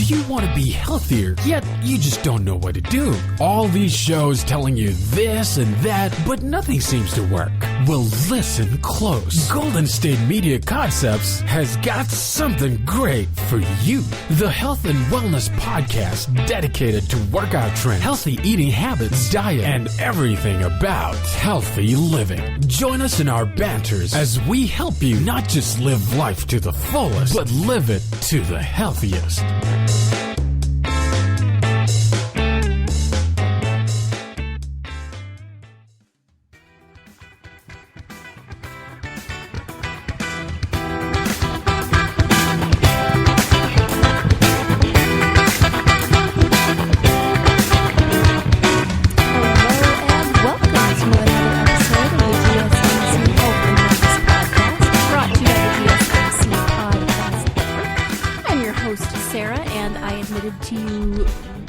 Do you want to be healthier, yet you just don't know what to do? All these shows telling you this and that, but nothing seems to work. Well, listen close. Golden State Media Concepts has got something great for you. The Health and Wellness Podcast dedicated to workout trends, healthy eating habits, diet, and everything about healthy living. Join us in our banters as we help you not just live life to the fullest, but live it to the healthiest.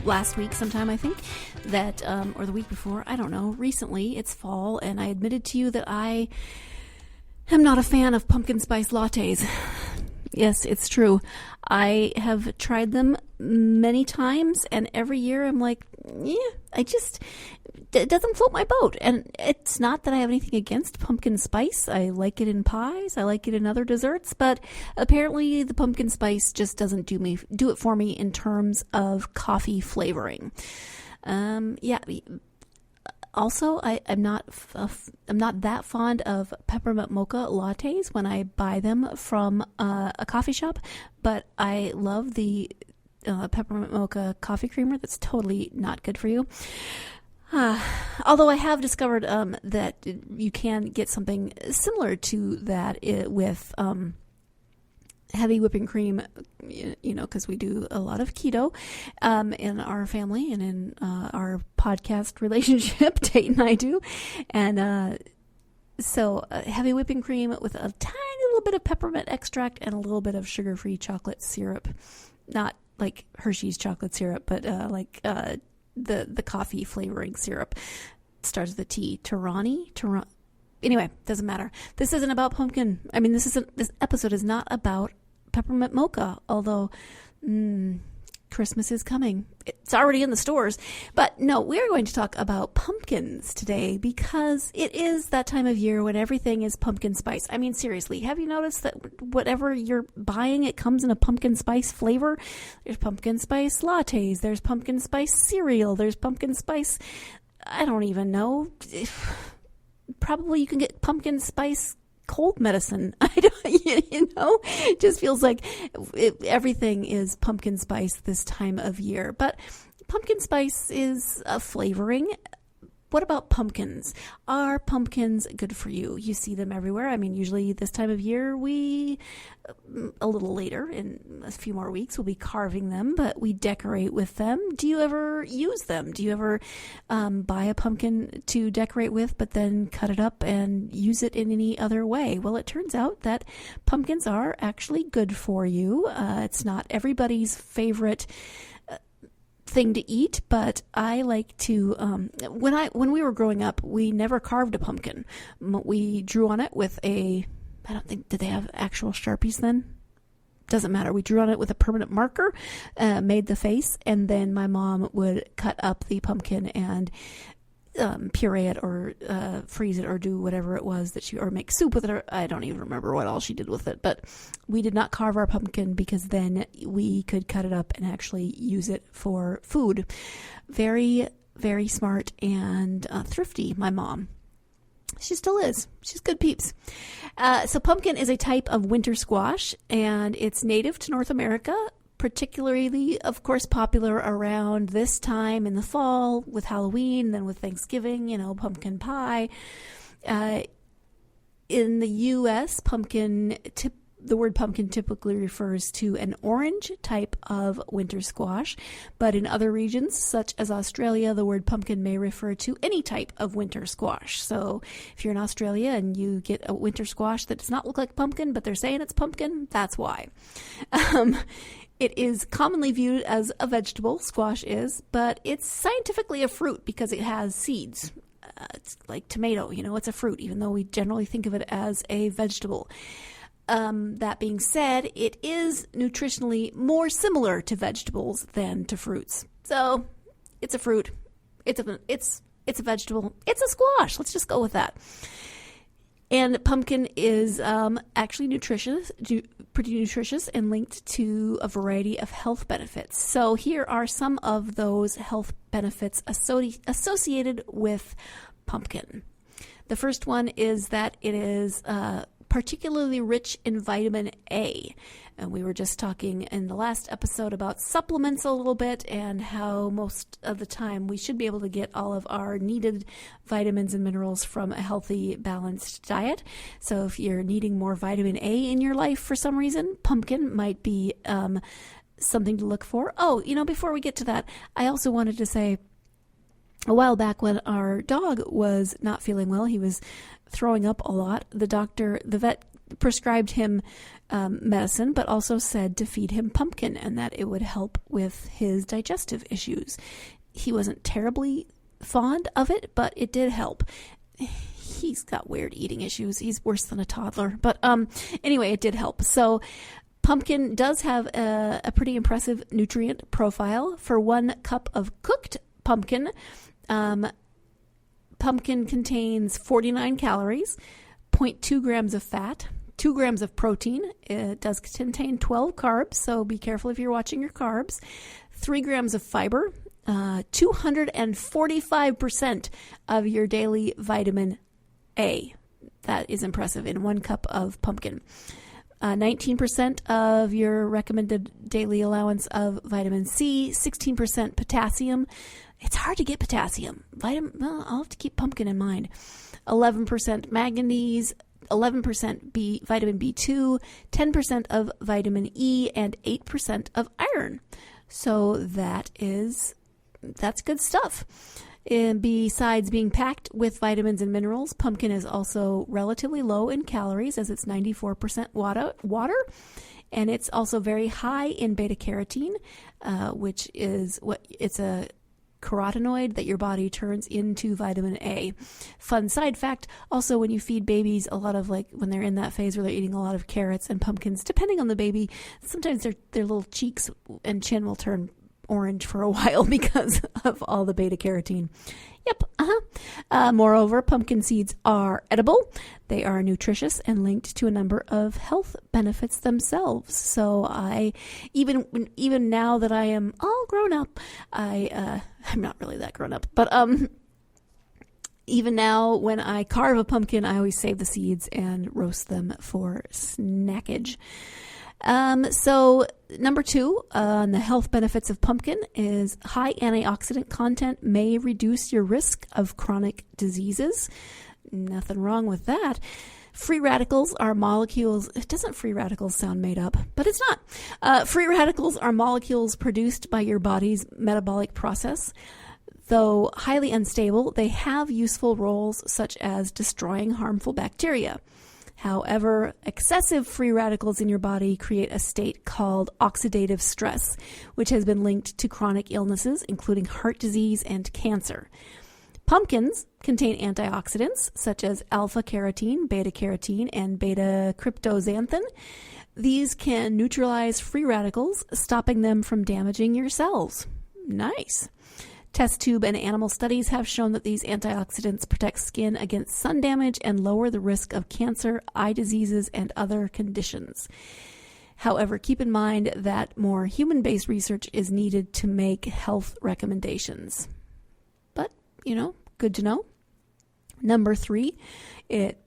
Last week sometime, I think, that, or the week before, I don't know, recently, it's fall, and I admitted to you that I am not a fan of pumpkin spice lattes. Yes, it's true. I have tried them many times, and every year I'm like, yeah, it doesn't float my boat. And it's not that I have anything against pumpkin spice. I like it in pies. I like it in other desserts. But apparently the pumpkin spice just doesn't do it for me in terms of coffee flavoring. Yeah. Also, I'm not that fond of peppermint mocha lattes when I buy them from a coffee shop. But I love the peppermint mocha coffee creamer. That's totally not good for you. Although I have discovered that you can get something similar to that with heavy whipping cream, because we do a lot of keto in our family and in our podcast relationship, Tate and I do. And so heavy whipping cream with a tiny little bit of peppermint extract and a little bit of sugar-free chocolate syrup. Not like Hershey's chocolate syrup, but the coffee flavoring syrup. It starts with a T. Tarani. Anyway, doesn't matter. This isn't about pumpkin. I mean, this episode is not about peppermint mocha, although Christmas is coming. It's already in the stores. But no, we're going to talk about pumpkins today because it is that time of year when everything is pumpkin spice. I mean, seriously, have you noticed that whatever you're buying, it comes in a pumpkin spice flavor? There's pumpkin spice lattes. There's pumpkin spice cereal. There's pumpkin spice, I don't even know. Probably you can get pumpkin spice cold medicine. I don't, it just feels like everything is pumpkin spice this time of year. But pumpkin spice is a flavoring. What about pumpkins? Are pumpkins good for you? You see them everywhere. I mean, usually this time of year, a little later, in a few more weeks, we'll be carving them, but we decorate with them. Do you ever use them? Do you ever buy a pumpkin to decorate with, but then cut it up and use it in any other way? Well, it turns out that pumpkins are actually good for you. It's not everybody's favorite thing to eat, but I like to when we were growing up, we never carved a pumpkin. We drew on it with I don't think, did they have actual Sharpies then? Doesn't matter. We drew on it with a permanent marker, made the face, and then my mom would cut up the pumpkin and puree it or freeze it or do whatever it was that or make soup with it. Or I don't even remember what all she did with it, but we did not carve our pumpkin because then we could cut it up and actually use it for food. Very, very smart and thrifty, my mom. She still is. She's good peeps. So pumpkin is a type of winter squash, and it's native to North America, particularly, of course, popular around this time in the fall with Halloween, then with Thanksgiving, pumpkin pie. In the U.S., the word pumpkin typically refers to an orange type of winter squash, but in other regions, such as Australia, the word pumpkin may refer to any type of winter squash. So if you're in Australia and you get a winter squash that does not look like pumpkin, but they're saying it's pumpkin, that's why. It is commonly viewed as a vegetable, squash is, but it's scientifically a fruit because it has seeds. It's like tomato, it's a fruit, even though we generally think of it as a vegetable. That being said, it is nutritionally more similar to vegetables than to fruits. So it's a fruit. It's a vegetable. It's a squash. Let's just go with that. And pumpkin is actually pretty nutritious and linked to a variety of health benefits. So here are some of those health benefits associated with pumpkin. The first one is that it is particularly rich in vitamin A. And we were just talking in the last episode about supplements a little bit and how most of the time we should be able to get all of our needed vitamins and minerals from a healthy, balanced diet. So if you're needing more vitamin A in your life for some reason, pumpkin might be something to look for. Oh, before we get to that, I also wanted to say, a while back when our dog was not feeling well, he was throwing up a lot. The vet prescribed him medicine, but also said to feed him pumpkin and that it would help with his digestive issues. He wasn't terribly fond of it, but it did help. He's got weird eating issues. He's worse than a toddler. But anyway, it did help. So pumpkin does have a pretty impressive nutrient profile. For 1 cup of cooked pumpkin, pumpkin contains 49 calories, 0.2 grams of fat, 2 grams of protein. It does contain 12 carbs, so be careful if you're watching your carbs. 3 grams of fiber, 245% of your daily vitamin A. That is impressive in 1 cup of pumpkin. 19% of your recommended daily allowance of vitamin C, 16% potassium. It's hard to get potassium. I'll have to keep pumpkin in mind. 11% manganese, 11% vitamin B2, 10% of vitamin E, and 8% of iron. So that's good stuff. And besides being packed with vitamins and minerals, pumpkin is also relatively low in calories as it's 94% water. And it's also very high in beta-carotene, which is it's a carotenoid that your body turns into vitamin A. Fun side fact, also when you feed babies, a lot of when they're in that phase where they're eating a lot of carrots and pumpkins, depending on the baby, sometimes their little cheeks and chin will turn orange for a while because of all the beta carotene. Yep. Moreover, pumpkin seeds are edible. They are nutritious and linked to a number of health benefits themselves. So even now that I am all grown up, I'm not really that grown up, but even now when I carve a pumpkin, I always save the seeds and roast them for snackage. So number 2 on the health benefits of pumpkin is high antioxidant content may reduce your risk of chronic diseases. Nothing wrong with that. Free radicals are molecules. Doesn't free radicals sound made up? But it's not. Free radicals are molecules produced by your body's metabolic process. Though highly unstable, they have useful roles such as destroying harmful bacteria. However, excessive free radicals in your body create a state called oxidative stress, which has been linked to chronic illnesses, including heart disease and cancer. Pumpkins contain antioxidants such as alpha-carotene, beta-carotene, and beta-cryptoxanthin. These can neutralize free radicals, stopping them from damaging your cells. Nice. Test tube and animal studies have shown that these antioxidants protect skin against sun damage and lower the risk of cancer, eye diseases, and other conditions. However, keep in mind that more human-based research is needed to make health recommendations. But, good to know. Number 3,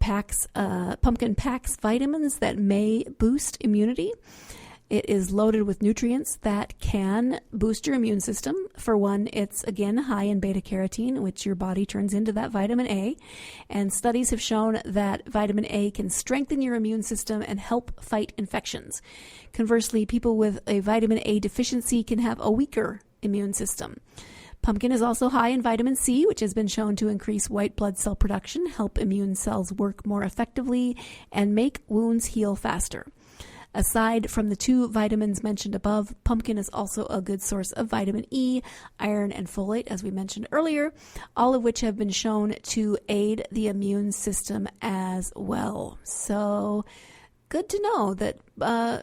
pumpkin packs vitamins that may boost immunity. It is loaded with nutrients that can boost your immune system. For one, it's again high in beta-carotene, which your body turns into that vitamin A. And studies have shown that vitamin A can strengthen your immune system and help fight infections. Conversely, people with a vitamin A deficiency can have a weaker immune system. Pumpkin is also high in vitamin C, which has been shown to increase white blood cell production, help immune cells work more effectively, and make wounds heal faster. Aside from the 2 vitamins mentioned above, pumpkin is also a good source of vitamin E, iron, and folate, as we mentioned earlier, all of which have been shown to aid the immune system as well. So good to know that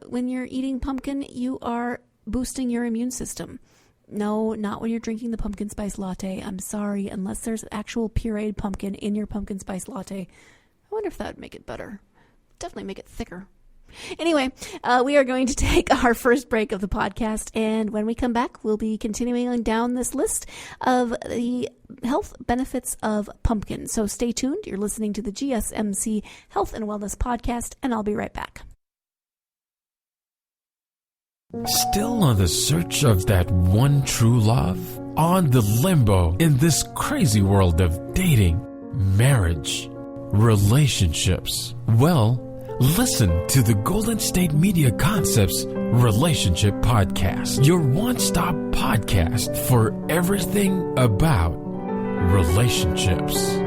when you're eating pumpkin, you are boosting your immune system. No, not when you're drinking the pumpkin spice latte. I'm sorry, unless there's actual pureed pumpkin in your pumpkin spice latte. I wonder if that would make it better. Definitely make it thicker. Anyway, we are going to take our first break of the podcast, and when we come back, we'll be continuing on down this list of the health benefits of pumpkin. So stay tuned. You're listening to the GSMC Health and Wellness Podcast, and I'll be right back. Still on the search of that one true love? On the limbo in this crazy world of dating, marriage, relationships? Well, listen to the Golden State Media Concepts Relationship Podcast, your one-stop podcast for everything about relationships.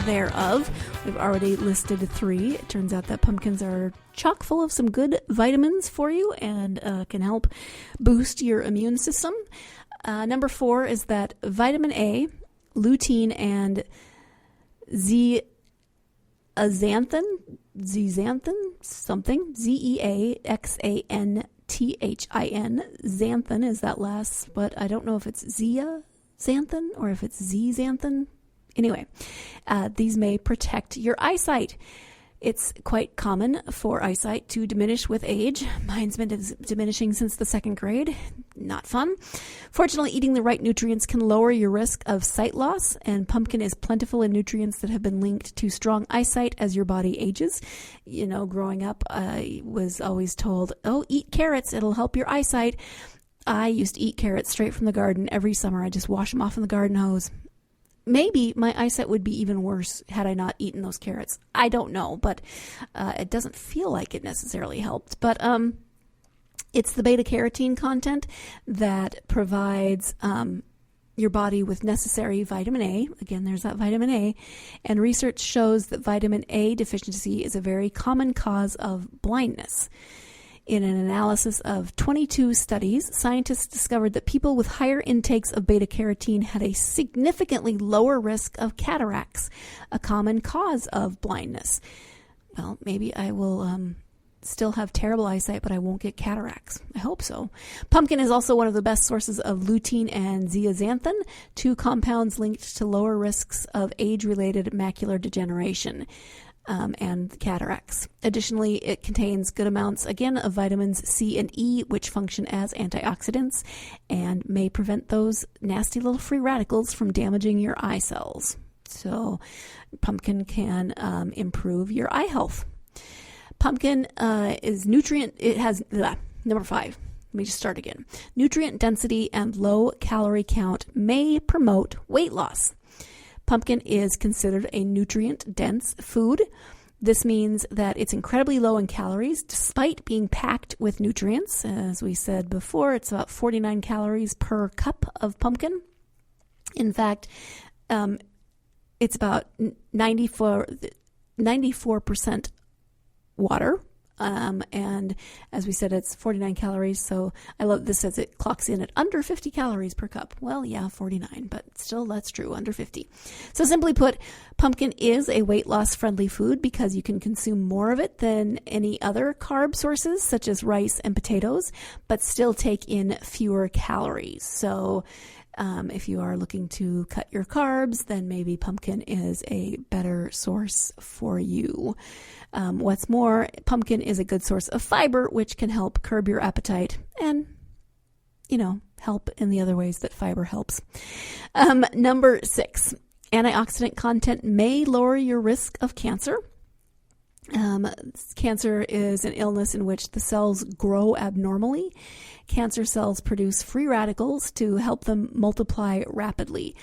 Thereof. We've already listed 3. It turns out that pumpkins are chock full of some good vitamins for you and can help boost your immune system. Number 4 is that vitamin A, lutein, and zeaxanthin, something, zeaxanthin, xanthin is that last, but I don't know if it's zeaxanthin or if it's zeaxanthin. Anyway, these may protect your eyesight. It's quite common for eyesight to diminish with age. Mine's been diminishing since the 2nd grade. Not fun. Fortunately, eating the right nutrients can lower your risk of sight loss, and pumpkin is plentiful in nutrients that have been linked to strong eyesight as your body ages. You know, growing up, I was always told, oh, eat carrots, it'll help your eyesight. I used to eat carrots straight from the garden every summer. I just wash them off in the garden hose. Maybe my eyesight would be even worse had I not eaten those carrots. I don't know, but it doesn't feel like it necessarily helped. But it's the beta-carotene content that provides your body with necessary vitamin A. Again, there's that vitamin A. And research shows that vitamin A deficiency is a very common cause of blindness. In an analysis of 22 studies, scientists discovered that people with higher intakes of beta-carotene had a significantly lower risk of cataracts, a common cause of blindness. Well, maybe I will still have terrible eyesight, but I won't get cataracts. I hope so. Pumpkin is also one of the best sources of lutein and zeaxanthin, 2 compounds linked to lower risks of age-related macular degeneration. And cataracts. Additionally, it contains good amounts, again, of vitamins C and E, which function as antioxidants and may prevent those nasty little free radicals from damaging your eye cells. So pumpkin can improve your eye health. Pumpkin is nutrient. It has, number 5. Let me just start again. Nutrient density and low calorie count may promote weight loss. Pumpkin is considered a nutrient-dense food. This means that it's incredibly low in calories, despite being packed with nutrients. As we said before, it's about 49 calories per cup of pumpkin. In fact, it's about 94% water. And as we said, it's 49 calories. So I love this says it clocks in at under 50 calories per cup. Well, yeah, 49, but still that's true, under 50. So simply put, pumpkin is a weight loss friendly food because you can consume more of it than any other carb sources such as rice and potatoes, but still take in fewer calories. So if you are looking to cut your carbs, then maybe pumpkin is a better source for you. What's more, pumpkin is a good source of fiber, which can help curb your appetite and, help in the other ways that fiber helps. Number 6, antioxidant content may lower your risk of cancer. Cancer is an illness in which the cells grow abnormally. Cancer cells produce free radicals to help them multiply rapidly.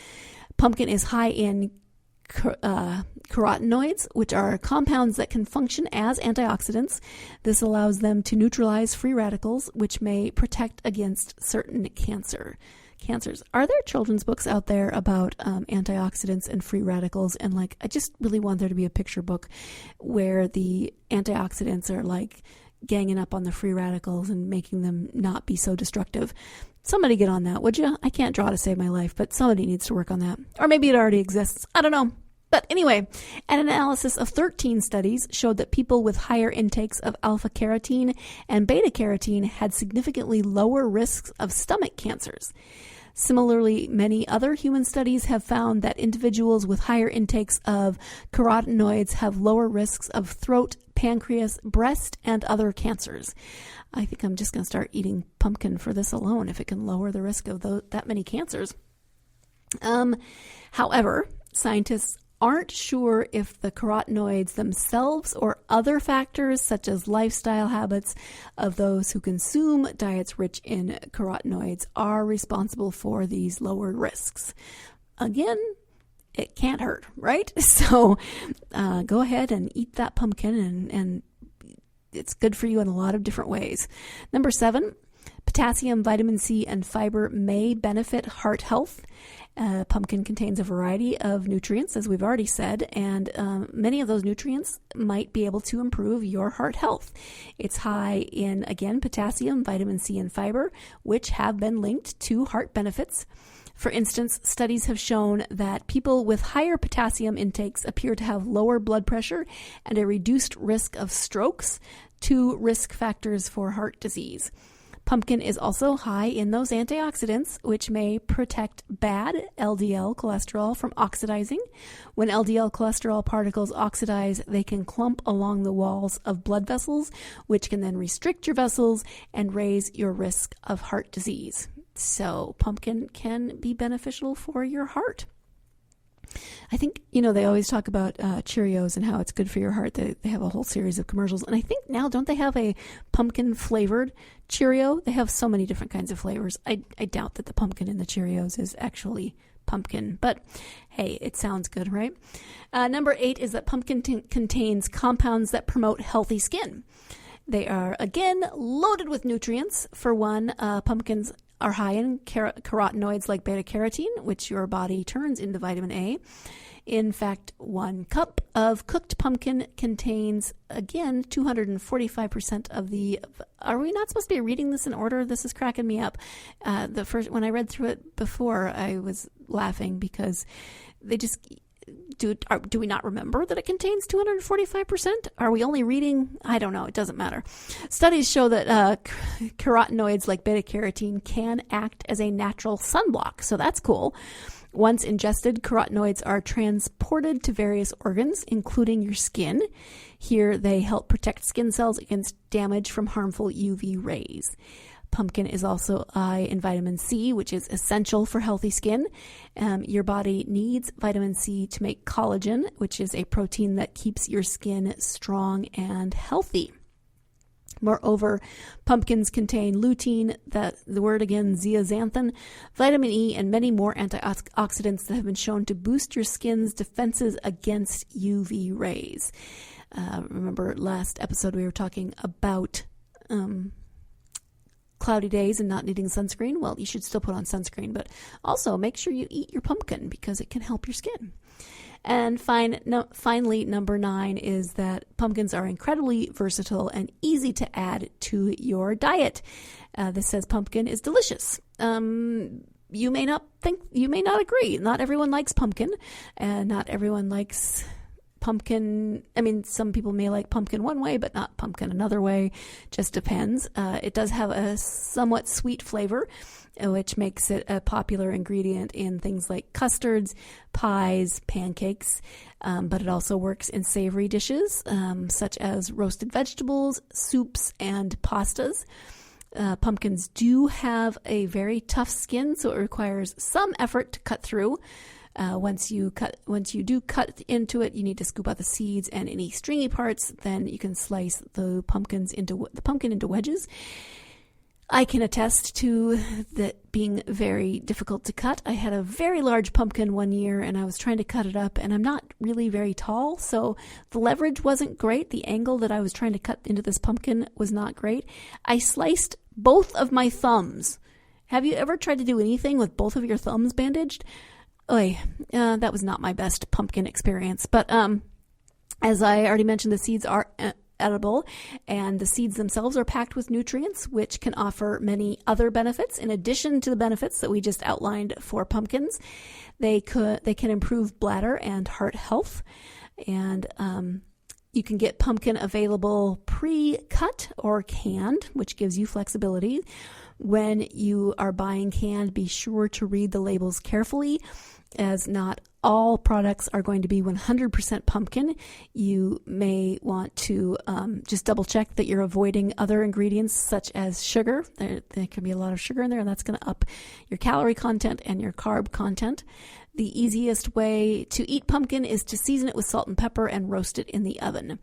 Pumpkin is high in carotenoids, which are compounds that can function as antioxidants. This allows them to neutralize free radicals, which may protect against certain cancers. Are there children's books out there about antioxidants and free radicals? And I just really want there to be a picture book where the antioxidants are ganging up on the free radicals and making them not be so destructive. Somebody get on that, would you? I can't draw to save my life, but somebody needs to work on that. Or maybe it already exists. I don't know. But anyway, an analysis of 13 studies showed that people with higher intakes of alpha-carotene and beta-carotene had significantly lower risks of stomach cancers. Similarly, many other human studies have found that individuals with higher intakes of carotenoids have lower risks of throat, pancreas, breast, and other cancers. I think I'm just going to start eating pumpkin for this alone if it can lower the risk of that many cancers. However, scientists aren't sure if the carotenoids themselves or other factors such as lifestyle habits of those who consume diets rich in carotenoids are responsible for these lowered risks. Again, it can't hurt, right? So go ahead and eat that pumpkin, and it's good for you in a lot of different ways. Number 7, potassium, vitamin C, and fiber may benefit heart health. Pumpkin contains a variety of nutrients, as we've already said, and many of those nutrients might be able to improve your heart health. It's high in, again, potassium, vitamin C, and fiber, which have been linked to heart benefits. For instance, studies have shown that people with higher potassium intakes appear to have lower blood pressure and a reduced risk of strokes, 2 risk factors for heart disease. Pumpkin is also high in those antioxidants, which may protect bad LDL cholesterol from oxidizing. When LDL cholesterol particles oxidize, they can clump along the walls of blood vessels, which can then restrict your vessels and raise your risk of heart disease. So pumpkin can be beneficial for your heart. I think, they always talk about Cheerios and how it's good for your heart. They have a whole series of commercials. And I think now, don't they have a pumpkin flavored Cheerio? They have so many different kinds of flavors. I doubt that the pumpkin in the Cheerios is actually pumpkin. But hey, it sounds good, right? Number 8 is that pumpkin contains compounds that promote healthy skin. They are, again, loaded with nutrients. For one, pumpkins are high in carotenoids like beta-carotene, which your body turns into vitamin A. In fact, 1 cup of cooked pumpkin contains, again, 245% of the... Are we not supposed to be reading this in order? This is cracking me up. When I read through it before, I was laughing because they just... Do we not remember that it contains 245%? Are we only reading? I don't know. It doesn't matter. Studies show that carotenoids like beta-carotene can act as a natural sunblock, so that's cool. Once ingested, carotenoids are transported to various organs, including your skin. Here, they help protect skin cells against damage from harmful UV rays. Pumpkin is also high in vitamin C, which is essential for healthy skin. Your body needs vitamin C to make collagen, which is a protein that keeps your skin strong and healthy. Moreover, pumpkins contain lutein, the word again, zeaxanthin, vitamin E, and many more antioxidants that have been shown to boost your skin's defenses against UV rays. Remember last episode we were talking about cloudy days and not needing sunscreen? Well, you should still put on sunscreen, but also make sure you eat your pumpkin because it can help your skin. And finally, number 9 is that pumpkins are incredibly versatile and easy to add to your diet. This says pumpkin is delicious. You may not agree. Not everyone likes pumpkin, and not everyone likes pumpkin. I mean, some people may like pumpkin one way, but not pumpkin another way. Just depends. It does have a somewhat sweet flavor, which makes it a popular ingredient in things like custards, pies, pancakes. But it also works in savory dishes, such as roasted vegetables, soups, and pastas. Pumpkins do have a very tough skin, so it requires some effort to cut through. Once you do cut into it, you need to scoop out the seeds and any stringy parts. Then you can slice the pumpkin into wedges. I can attest to that being very difficult to cut. I had a very large pumpkin one year and I was trying to cut it up, and I'm not really very tall, so the leverage wasn't great. The angle that I was trying to cut into this pumpkin was not great. I sliced both of my thumbs. Have you ever tried to do anything with both of your thumbs bandaged? That was not my best pumpkin experience. But as I already mentioned, the seeds are edible, and the seeds themselves are packed with nutrients, which can offer many other benefits in addition to the benefits that we just outlined for pumpkins. They can improve bladder and heart health, and you can get pumpkin available pre-cut or canned, which gives you flexibility. When you are buying canned, be sure to read the labels carefully, as not all products are going to be 100% pumpkin. You may want to just double check that you're avoiding other ingredients such as sugar. There can be a lot of sugar in there, and that's going to up your calorie content and your carb content. The easiest way to eat pumpkin is to season it with salt and pepper and roast it in the oven.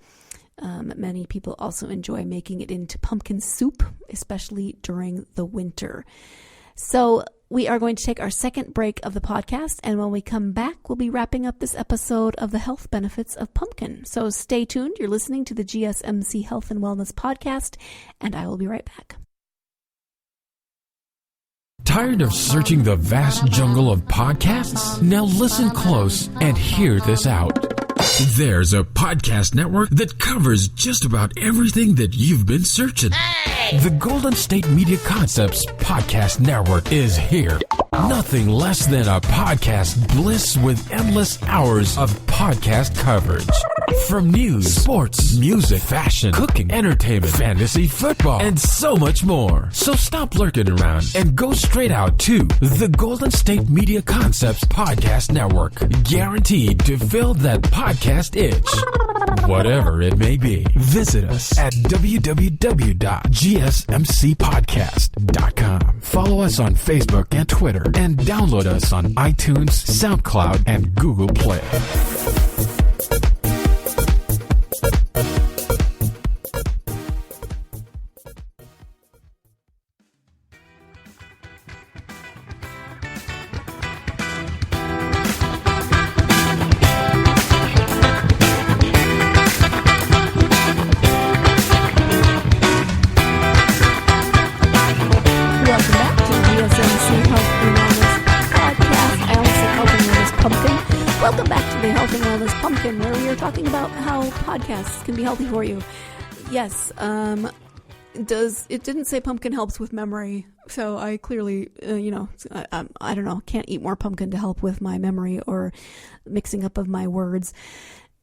Many people also enjoy making it into pumpkin soup, especially during the winter. So we are going to take our second break of the podcast, and when we come back, we'll be wrapping up this episode of the health benefits of pumpkin. So stay tuned. You're listening to the GSMC Health and Wellness Podcast, and I will be right back. Tired of searching the vast jungle of podcasts? Now listen close and hear this out. There's a podcast network that covers just about everything that you've been searching. Hey! The Golden State Media Concepts Podcast Network is here. Nothing less than a podcast bliss with endless hours of podcast coverage. From news, sports, music, fashion, cooking, entertainment, fantasy, football, and so much more. So stop lurking around and go straight out to the Golden State Media Concepts Podcast Network. Guaranteed to fill that podcast itch. Whatever it may be. Visit us at www.gsmcpodcast.com. Follow us on Facebook and Twitter, and download us on iTunes, SoundCloud, and Google Play. Podcasts can be healthy for you. Yes, it didn't say pumpkin helps with memory, so I clearly, I don't know, can't eat more pumpkin to help with my memory or mixing up of my words.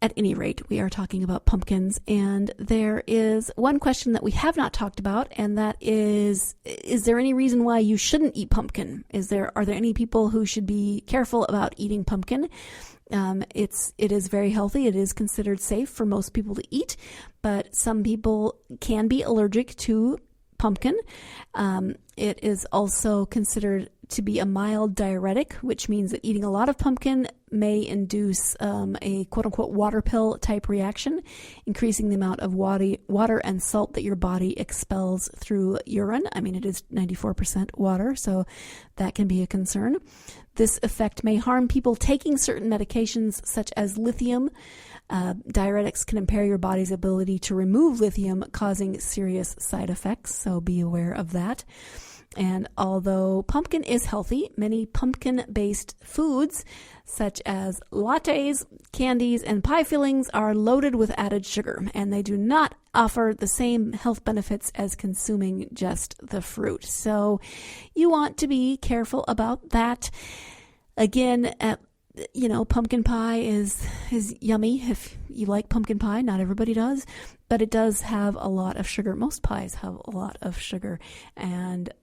At any rate, we are talking about pumpkins, and there is one question that we have not talked about, and that is there any reason why you shouldn't eat pumpkin? Are there any people who should be careful about eating pumpkin? It is very healthy. It is considered safe for most people to eat, but some people can be allergic to pumpkin. It is also considered to be a mild diuretic, which means that eating a lot of pumpkin may induce a quote-unquote water pill type reaction, increasing the amount of water and salt that your body expels through urine. I mean, it is 94% water, so that can be a concern. This effect may harm people taking certain medications such as lithium. Diuretics can impair your body's ability to remove lithium, causing serious side effects, so be aware of that. And although pumpkin is healthy, many pumpkin-based foods, such as lattes, candies, and pie fillings, are loaded with added sugar, and they do not offer the same health benefits as consuming just the fruit. So you want to be careful about that. Again, pumpkin pie is yummy if you like pumpkin pie. Not everybody does, but it does have a lot of sugar. Most pies have a lot of sugar, and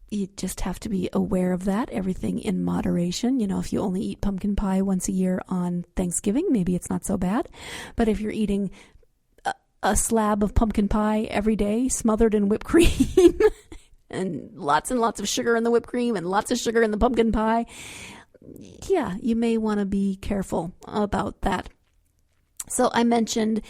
you just have to be aware of that. Everything in moderation. If you only eat pumpkin pie once a year on Thanksgiving, maybe it's not so bad. But if you're eating a slab of pumpkin pie every day, smothered in whipped cream, and lots of sugar in the whipped cream and lots of sugar in the pumpkin pie, yeah, you may want to be careful about that. So I mentioned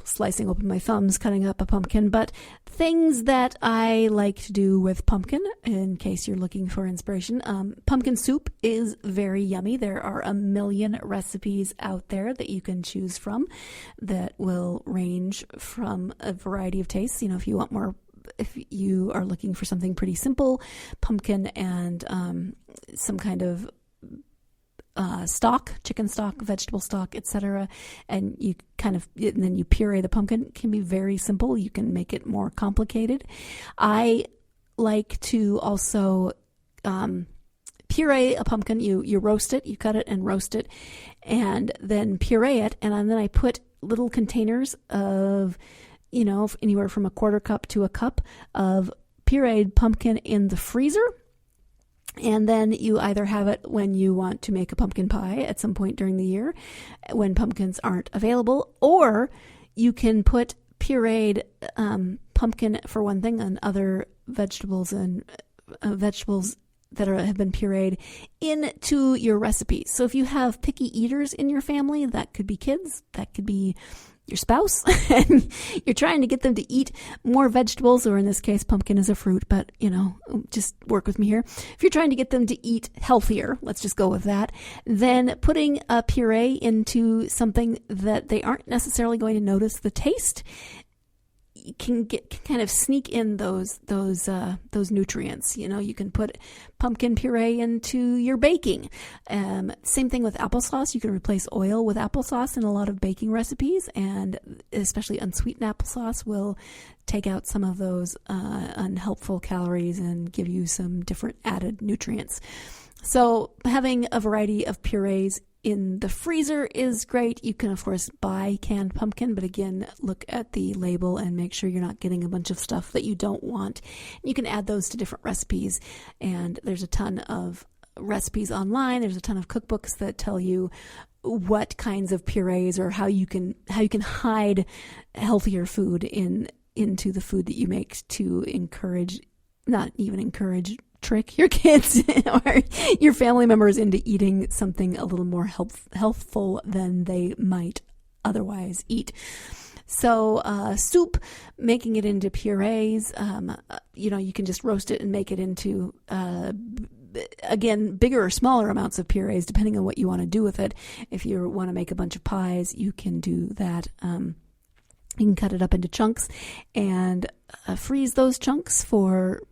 slicing open my thumbs, cutting up a pumpkin, but things that I like to do with pumpkin, in case you're looking for inspiration. Pumpkin soup is very yummy. There are a million recipes out there that you can choose from that will range from a variety of tastes. If you are looking for something pretty simple, pumpkin and some kind of stock, chicken stock, vegetable stock, etc. And then you puree the pumpkin. It can be very simple. You can make it more complicated. I like to also puree a pumpkin. You roast it, you cut it and roast it, and then puree it. And then I put little containers of, anywhere from a quarter cup to a cup of pureed pumpkin in the freezer. And then you either have it when you want to make a pumpkin pie at some point during the year when pumpkins aren't available, or you can put pureed pumpkin, for one thing, and other vegetables and vegetables that have been pureed into your recipe. So if you have picky eaters in your family, that could be kids, that could be your spouse, and you're trying to get them to eat more vegetables, or in this case, pumpkin is a fruit, but, just work with me here. If you're trying to get them to eat healthier, let's just go with that, then putting a puree into something that they aren't necessarily going to notice the taste can kind of sneak in those nutrients. You can put pumpkin puree into your baking. Same thing with applesauce. You can replace oil with applesauce in a lot of baking recipes, and especially unsweetened applesauce will take out some of those unhelpful calories and give you some different added nutrients. So having a variety of purees in the freezer is great. You can, of course, buy canned pumpkin, but again, look at the label and make sure you're not getting a bunch of stuff that you don't want. You can add those to different recipes, and there's a ton of recipes online. There's a ton of cookbooks that tell you what kinds of purees or how you can hide healthier food into the food that you make to trick your kids or your family members into eating something a little more healthful than they might otherwise eat. So soup, making it into purees, you can just roast it and make it into, again, bigger or smaller amounts of purees, depending on what you want to do with it. If you want to make a bunch of pies, you can do that. You can cut it up into chunks and freeze those chunks for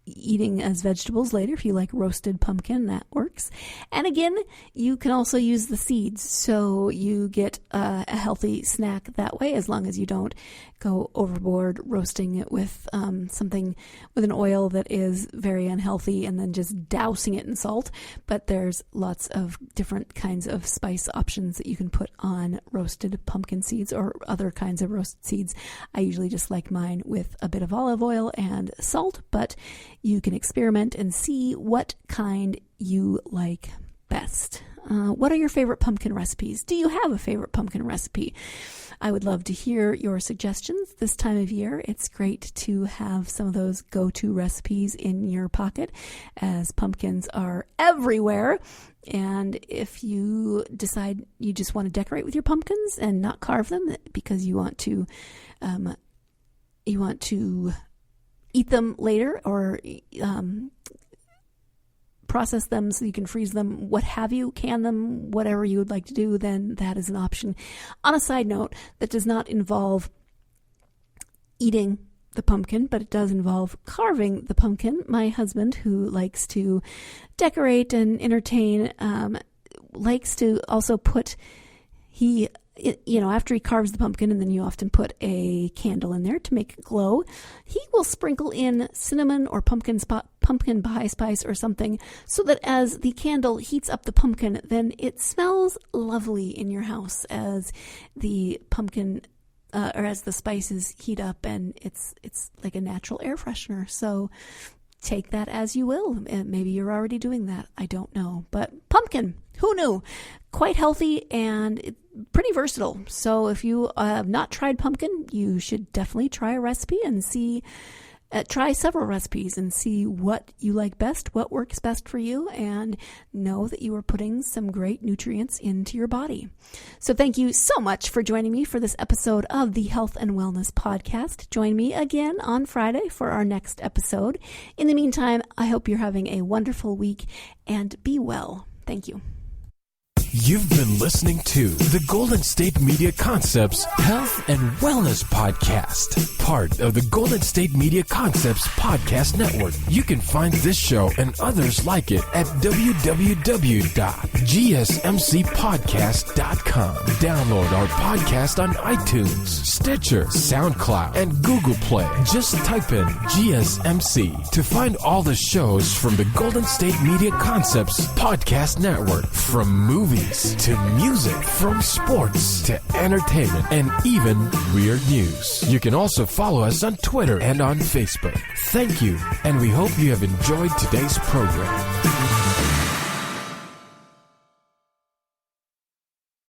eating as vegetables later. If you like roasted pumpkin, that works. And again, you can also use the seeds, so you get a healthy snack that way, as long as you don't go overboard roasting it with something with an oil that is very unhealthy and then just dousing it in salt. But there's lots of different kinds of spice options that you can put on roasted pumpkin seeds or other kinds of roasted seeds. I usually just like mine with a bit of olive oil and salt, but you can experiment and see what kind you like best. What are your favorite pumpkin recipes? Do you have a favorite pumpkin recipe? I would love to hear your suggestions this time of year. It's great to have some of those go-to recipes in your pocket, as pumpkins are everywhere. And if you decide you just want to decorate with your pumpkins and not carve them because you want to eat them later, or process them so you can freeze them, what have you, can them, whatever you would like to do, then that is an option. On a side note, that does not involve eating the pumpkin, but it does involve carving the pumpkin. My husband, who likes to decorate and entertain, likes to also put, after he carves the pumpkin, and then you often put a candle in there to make it glow, he will sprinkle in cinnamon or pumpkin pie spice or something, so that as the candle heats up the pumpkin, then it smells lovely in your house as the pumpkin or as the spices heat up, and it's like a natural air freshener. So take that as you will. Maybe you're already doing that. I don't know. But pumpkin, who knew? Quite healthy and pretty versatile. So if you have not tried pumpkin, you should definitely try a recipe and see try several recipes and see what you like best, what works best for you, and know that you are putting some great nutrients into your body. So thank you so much for joining me for this episode of the Health and Wellness Podcast. Join me again on Friday for our next episode. In the meantime, I hope you're having a wonderful week and be well. Thank you. You've been listening to the Golden State Media Concepts Health and Wellness Podcast, part of the Golden State Media Concepts Podcast Network. You can find this show and others like it at www.gsmcpodcast.com. Download our podcast on iTunes, Stitcher, SoundCloud, and Google Play. Just type in GSMC to find all the shows from the Golden State Media Concepts Podcast Network, from movies to music, from sports to entertainment, and even weird news. You can also follow us on Twitter and on Facebook. Thank you, and we hope you have enjoyed today's program.